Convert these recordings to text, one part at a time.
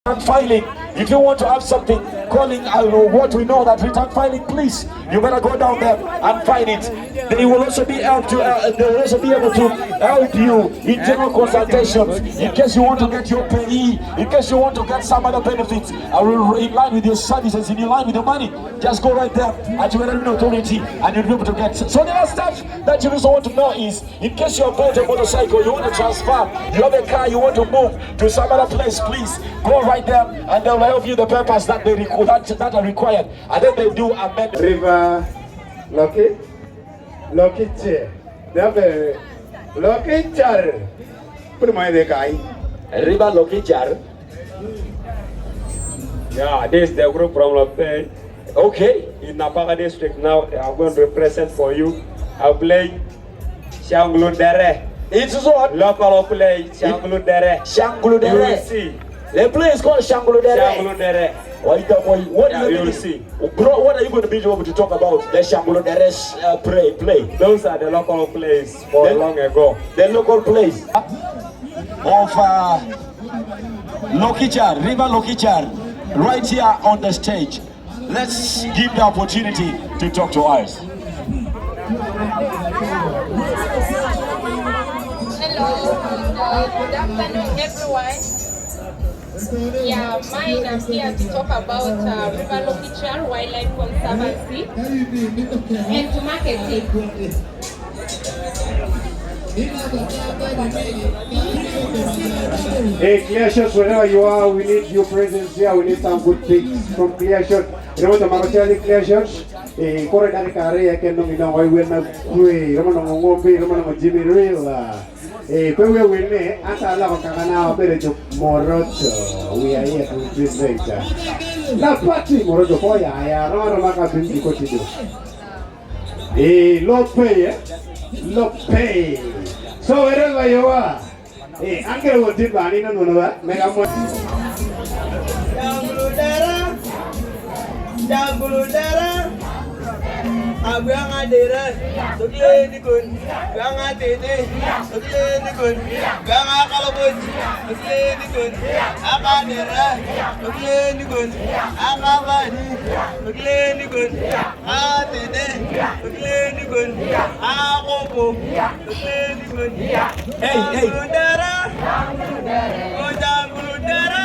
Return filing. If you want to have something calling what we know that return filing, please, you better go down there and find it. They will also be able to they will also be able to help you in general consultations in case you want to get your payee, in case you want to get some other benefits in line with your services, in line with your money. Just go right there at your revenue authority and you'll be able to get. So the other stuff that you also want to know is, in case you bought a motorcycle, you want to transfer, you have a car, you want to move to some other place, please go right there and they'll help you the papers that they that are required, and then they do amend. River Lokichar. Lokichar. Put my guy. River Lokichar. Yeah, this is the group from Lokichar. Okay. In Napaga district now, I'm going to represent for you. I'll play Shangludere. It's what? Local play Shangludere. Shangludere. You will see. The place is called Shangludere. Shangludere. What you will see. Bro, what are you going to be able to talk about? The Shangludere play. Those are the local plays for long ago. The local plays of Lokichar, River Lokichar, right here on the stage. Let's give the opportunity to talk to us. Hello, good afternoon everyone. Yeah, mine, I'm here to talk about River Lokichar Wildlife Conservancy and to market it. Hey, clear shots wherever you are. We need your presence here. We need some good pics from clear shots. You know what I'm clear shots? Hey, corridor carry. I can know why we're not free. Roman Ngombe, Roman Jimmy Real. Hey, when we win, after Allah Kakana, better to Moroto. We are here to present. Now, party Moroto for ya. I am not a maca binti continue. Hey, low pay. So wherever you are, hey, Uncle will dip on in another. Make a more. Abang adera, tukle nikun, bang adede, tukle nikun, bang akalabut, tukle nikun, akadera, tukle nikun, akabadi, tukle nikun, adede, tukle nikun, akopo, tukle nikun. Hey, guludara, guludara, guludara.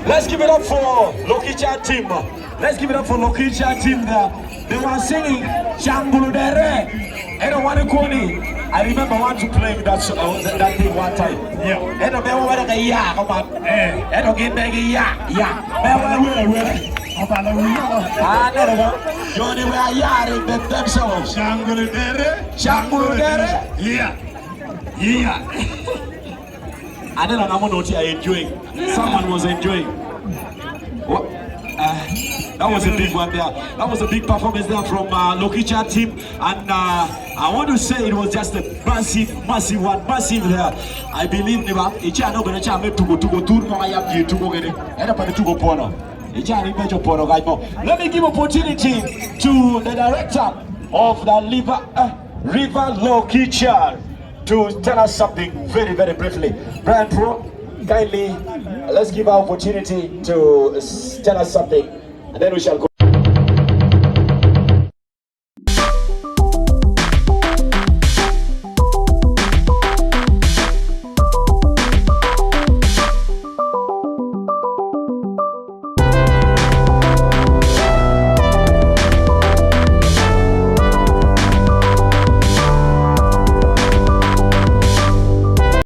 Let's give it up for Lokichar team. Let's give it up for Lokichar team there. They were singing Shanguludere. I remember I want to play that thing one time. Yeah. And the man went like yeah, come on. And again, yeah. I don't know. Johnny, we are yarding themselves. Shanguludere. Yeah. And then I'm not here enjoying. Someone was enjoying. What? That was a big one there. That was a big performance there from Lokichar team. And I want to say it was just a massive one, massive there. I believe never. Let me give opportunity to the director of the River Lokichar to tell us something very, very briefly. Brian Pro, kindly, let's give our opportunity to tell us something, and then we shall go.